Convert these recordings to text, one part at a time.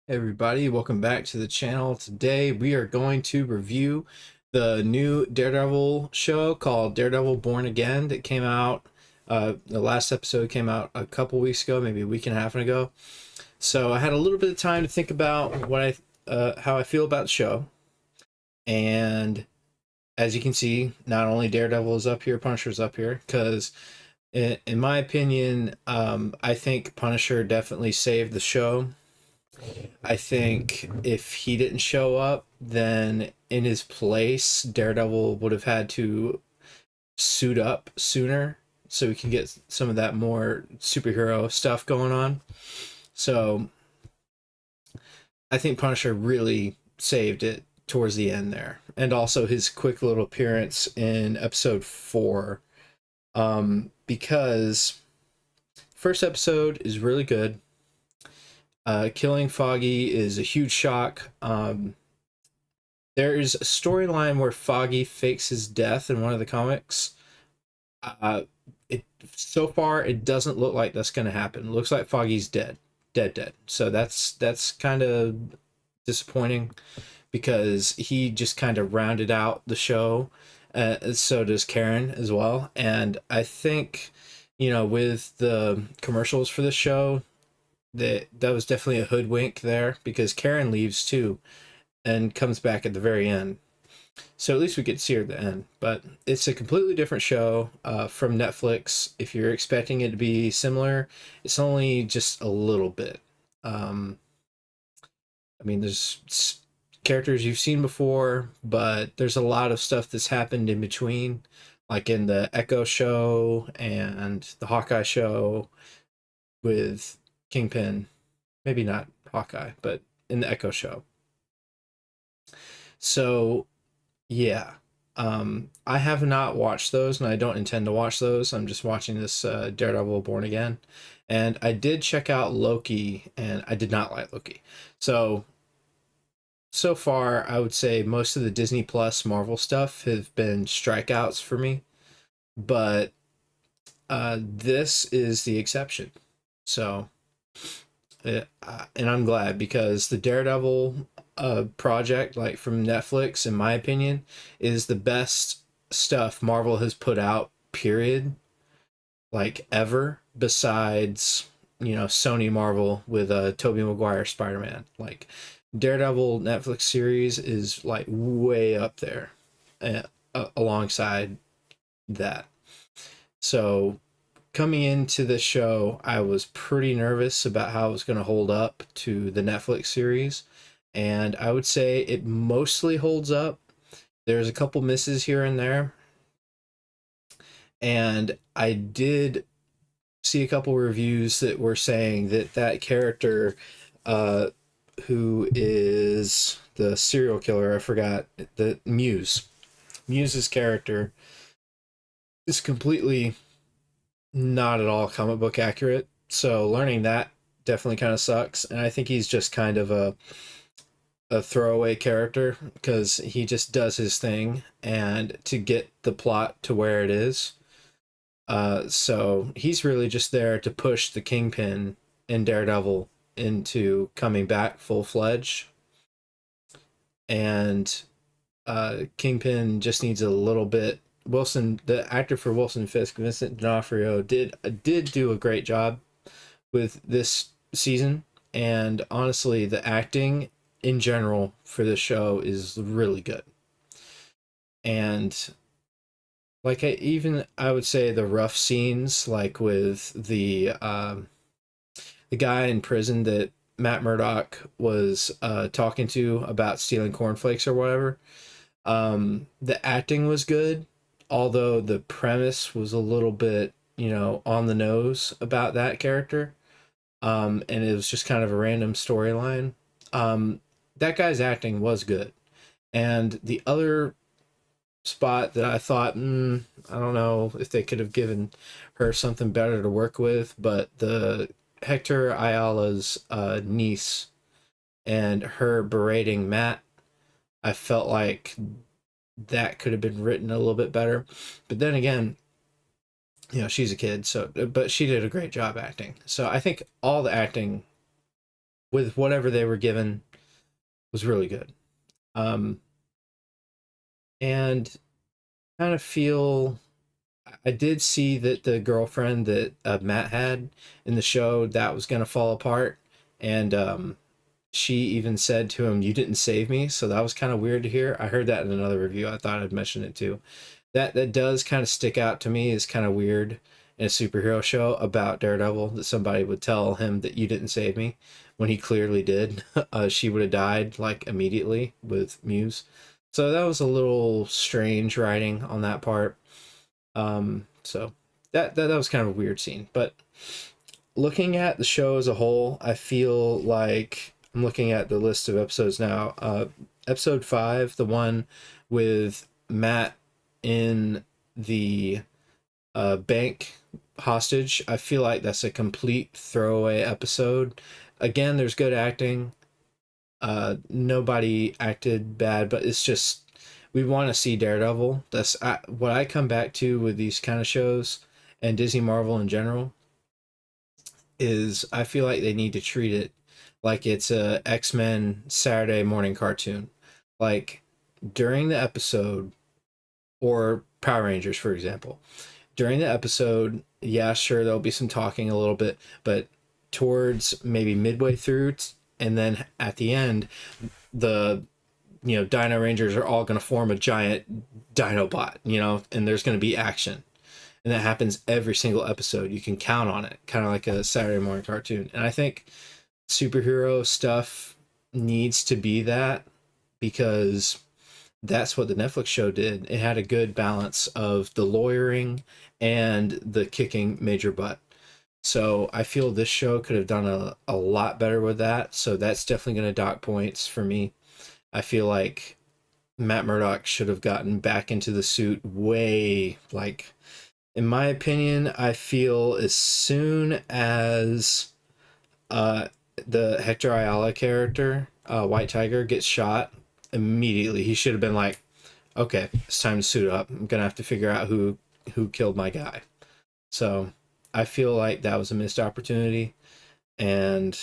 Hey everybody, welcome back to the channel. Today we are going to review the new Daredevil show called Daredevil Born Again that came out. The last episode came out a couple weeks ago, maybe a week and a half ago. So I had a little bit of time to think about how I feel about the show. And as you can see, not only Daredevil is up here, Punisher's up here, because in my opinion, I think Punisher definitely saved the show. I think if he didn't show up, then in his place, Daredevil would have had to suit up sooner so we can get some of that more superhero stuff going on. So I think Punisher really saved it towards the end there. And also his quick little appearance in episode 4. Because first episode is really good. Killing Foggy is a huge shock. There is a storyline where Foggy fakes his death in one of the comics. Uh, it so far it doesn't look like that's going to happen. It looks like Foggy's dead. So that's kind of disappointing because he just kind of rounded out the show. So does Karen as well, and I think with the commercials for the show that was definitely a hoodwink there because Karen leaves too and comes back at the very end. So at least we get to see her at the end. But it's a completely different show from Netflix. If you're expecting it to be similar, it's only just a little bit. I mean, there's characters you've seen before, but there's a lot of stuff that's happened in between, like in the Echo show and the Hawkeye show with Kingpin. Maybe not Hawkeye, but in the Echo show. So yeah, I have not watched those, and I don't intend to watch those. I'm just watching this Daredevil Born Again, and I did check out Loki, and I did not like Loki. So far, I would say most of the Disney Plus Marvel stuff have been strikeouts for me, but this is the exception. So, and I'm glad because the Daredevil project, like from Netflix, in my opinion, is the best stuff Marvel has put out, period, like ever, besides, Sony Marvel with Tobey Maguire Spider-Man. Like, Daredevil Netflix series is like way up there alongside that. So coming into the show, I was pretty nervous about how it was going to hold up to the Netflix series, and I would say it mostly holds up. There's a couple misses here and there, and I did see a couple reviews that were saying that that character, uh, who is the serial killer, I forgot the Muse's character, is completely not at all comic book accurate. So learning that definitely kind of sucks. And I think he's just kind of a throwaway character because he just does his thing and to get the plot to where it is. So he's really just there to push the Kingpin and Daredevil into coming back full fledged. And Kingpin just needs a little bit. Wilson, the actor for Wilson Fisk, Vincent D'Onofrio, did do a great job with this season, and honestly, the acting in general for this show is really good. And like I would say the rough scenes, like with the guy in prison that Matt Murdock was talking to about stealing cornflakes or whatever. The acting was good, although the premise was a little bit, on the nose about that character. And it was just kind of a random storyline. That guy's acting was good. And the other spot that I thought, I don't know if they could have given her something better to work with, but the Hector Ayala's niece and her berating Matt, I felt like that could have been written a little bit better. But then again, she's a kid, so but she did a great job acting. So I think all the acting with whatever they were given was really good. Um, and kind of feel I did see that the girlfriend that Matt had in the show that was going to fall apart, and she even said to him, "You didn't save me," so that was kind of weird to hear. I heard that in another review. I thought I'd mention it too. That does kind of stick out to me as kind of weird in a superhero show about Daredevil that somebody would tell him that you didn't save me when he clearly did. She would have died like immediately with Muse. So that was a little strange writing on that part. So that was kind of a weird scene. But looking at the show as a whole, I feel like I'm looking at the list of episodes now. Episode 5, the one with Matt in the bank hostage, I feel like that's a complete throwaway episode. Again, there's good acting. Nobody acted bad, but it's just we want to see Daredevil. That's what I come back to with these kind of shows and Disney Marvel in general is I feel like they need to treat it like it's a X-Men Saturday morning cartoon. Like during the episode or Power Rangers, for example. During the episode, yeah, sure, there'll be some talking a little bit, but towards maybe midway through and then at the end, the Dino Rangers are all going to form a giant Dinobot, and there's going to be action. And that happens every single episode. You can count on it, kind of like a Saturday morning cartoon. And I think superhero stuff needs to be that because that's what the Netflix show did. It had a good balance of the lawyering and the kicking major butt. So I feel this show could have done a lot better with that. So that's definitely going to dock points for me. I feel like Matt Murdock should have gotten back into the suit way, like, in my opinion, I feel as soon as uh, the Hector Ayala character, White Tiger, gets shot, immediately he should have been like, okay, it's time to suit up. I'm gonna have to figure out who killed my guy. So I feel like that was a missed opportunity. And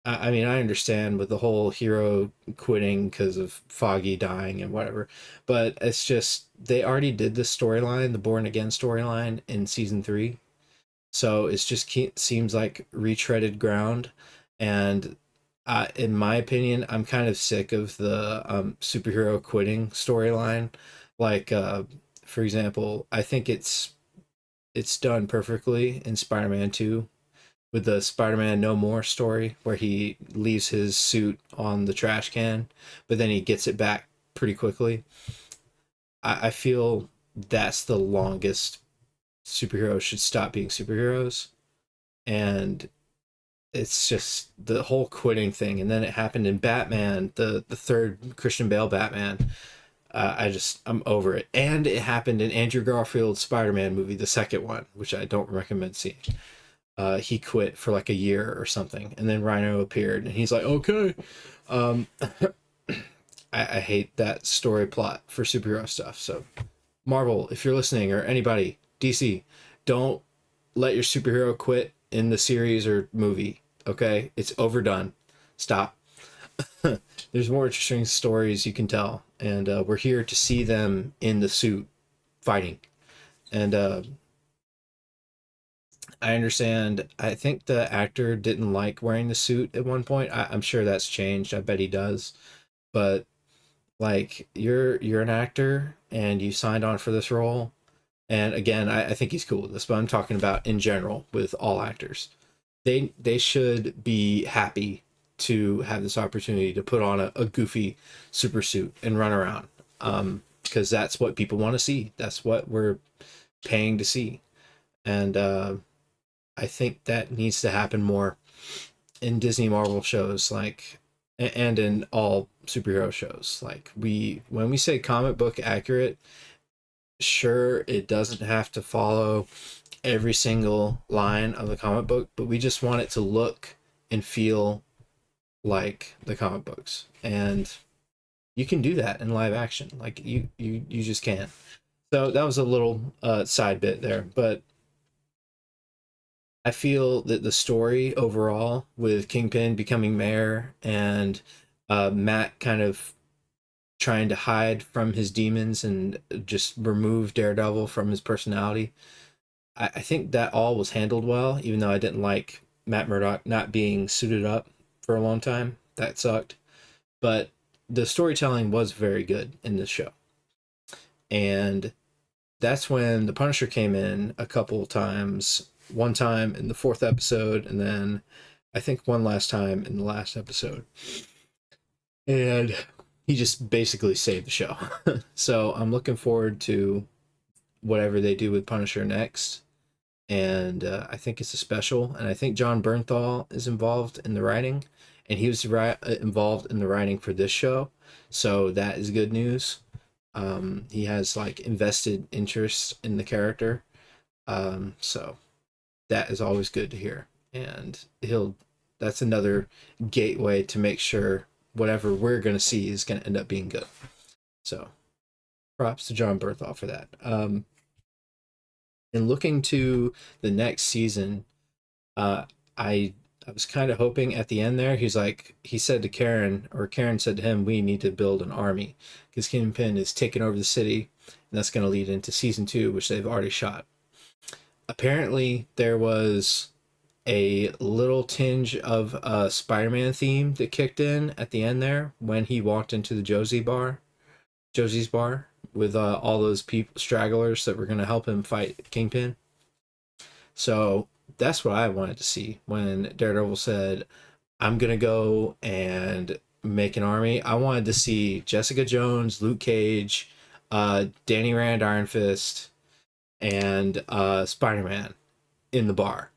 I mean, I understand with the whole hero quitting because of Foggy dying and whatever, but it's just they already did this storyline, the Born Again storyline, in season 3. So it's just seems like retreaded ground. And in my opinion, I'm kind of sick of the superhero quitting storyline. Like, for example, I think it's done perfectly in Spider-Man 2 with the Spider-Man No More story where he leaves his suit on the trash can, but then he gets it back pretty quickly. I feel that's the longest superheroes should stop being superheroes. And it's just the whole quitting thing. And then it happened in Batman, the third Christian Bale Batman. I'm over it. And it happened in Andrew Garfield's Spider-Man movie, the second one, which I don't recommend seeing. He quit for like a year or something, and then Rhino appeared, and he's like, okay. Um, I hate that story plot for superhero stuff. So, Marvel, if you're listening, or anybody, DC, don't let your superhero quit in the series or movie. Okay, it's overdone. Stop. There's more interesting stories you can tell, and we're here to see them in the suit fighting. And I understand. I think the actor didn't like wearing the suit at one point. I'm sure that's changed. I bet he does. But like you're an actor and you signed on for this role. And again, I think he's cool with this, but I'm talking about in general with all actors. They should be happy to have this opportunity to put on a goofy super suit and run around. Because that's what people want to see. That's what we're paying to see. And I think that needs to happen more in Disney Marvel shows, like, and in all superhero shows. Like when we say comic book accurate, sure, it doesn't have to follow every single line of the comic book, but we just want it to look and feel like the comic books. And you can do that in live action. Like you just can't. So that was a little side bit there, but I feel that the story overall with Kingpin becoming mayor and Matt kind of trying to hide from his demons and just remove Daredevil from his personality, I think that all was handled well, even though I didn't like Matt Murdock not being suited up for a long time. That sucked. But the storytelling was very good in this show. And that's when the Punisher came in a couple times. One time in the fourth episode, and then I think one last time in the last episode. And he just basically saved the show. So I'm looking forward to whatever they do with Punisher next. And I think it's a special. And I think John Bernthal is involved in the writing, and he was involved in the writing for this show. So that is good news. He has like invested interest in the character. So that is always good to hear. And that's another gateway to make sure whatever we're going to see is going to end up being good. So props to John Bernthal for that. And looking to the next season, I was kind of hoping at the end there, he said to Karen, or Karen said to him, we need to build an army because Kingpin is taking over the city, and that's going to lead into season 2, which they've already shot. Apparently, there was a little tinge of a Spider-Man theme that kicked in at the end there when he walked into the Josie's bar with all those people, stragglers that were going to help him fight Kingpin. So that's what I wanted to see when Daredevil said, I'm going to go and make an army. I wanted to see Jessica Jones, Luke Cage, Danny Rand Iron Fist, and Spider-Man in the bar.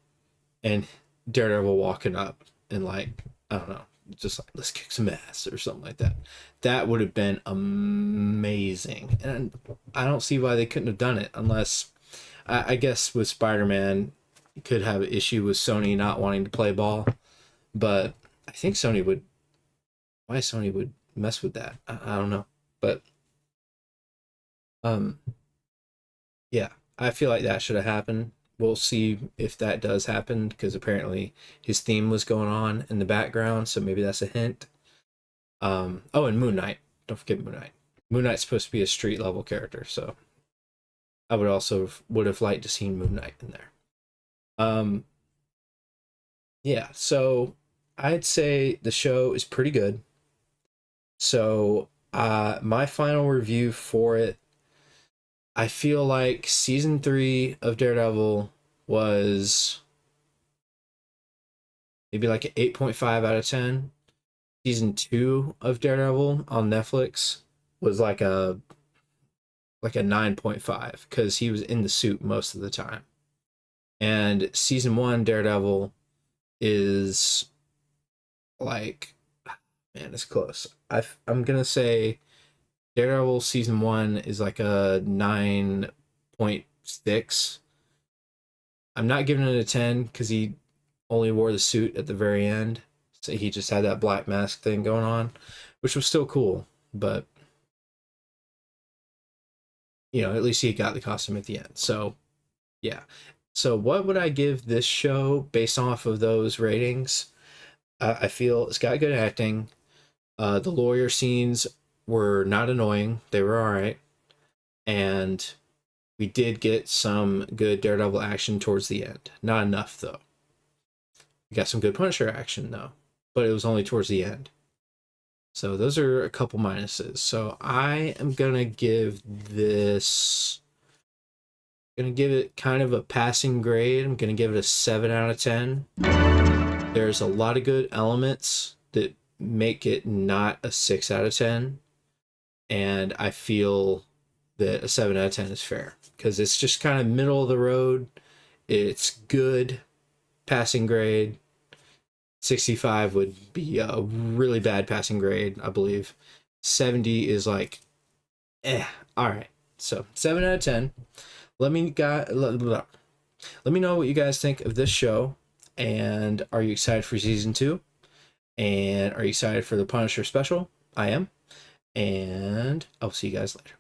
And Daredevil walking up and like, I don't know, just like, let's kick some ass or something like that. That would have been amazing. And I don't see why they couldn't have done it unless, I guess with Spider-Man, you could have an issue with Sony not wanting to play ball. But I think Sony would mess with that. I don't know. But yeah, I feel like that should have happened. We'll see if that does happen, because apparently his theme was going on in the background, so maybe that's a hint. Oh, and Moon Knight. Don't forget Moon Knight. Moon Knight's supposed to be a street level character, so I would have liked to see Moon Knight in there. Yeah, so I'd say the show is pretty good. So my final review for it, I feel like season 3 of Daredevil was maybe like an 8.5 out of 10. Season 2 of Daredevil on Netflix was like a 9.5 because he was in the suit most of the time. And season 1 Daredevil is like, man, it's close. I'm gonna say Daredevil season 1 is like a 9.6. I'm not giving it a 10 because he only wore the suit at the very end. So he just had that black mask thing going on, which was still cool. But, you know, at least he got the costume at the end. So, yeah. So what would I give this show based off of those ratings? I feel it's got good acting. The lawyer scenes were not annoying. They were all right. And we did get some good Daredevil action towards the end. Not enough, though. We got some good Punisher action, though. But it was only towards the end. So those are a couple minuses. So I am going to give this... going to give it kind of a passing grade. I'm going to give it a 7 out of 10. There's a lot of good elements that make it not a 6 out of 10. And I feel that a 7 out of 10 is fair. Because it's just kind of middle of the road. It's good. Passing grade. 65 would be a really bad passing grade, I believe. 70 is like, alright. So, 7 out of 10. Let me know what you guys think of this show. And are you excited for season 2? And are you excited for the Punisher special? I am. And I'll see you guys later.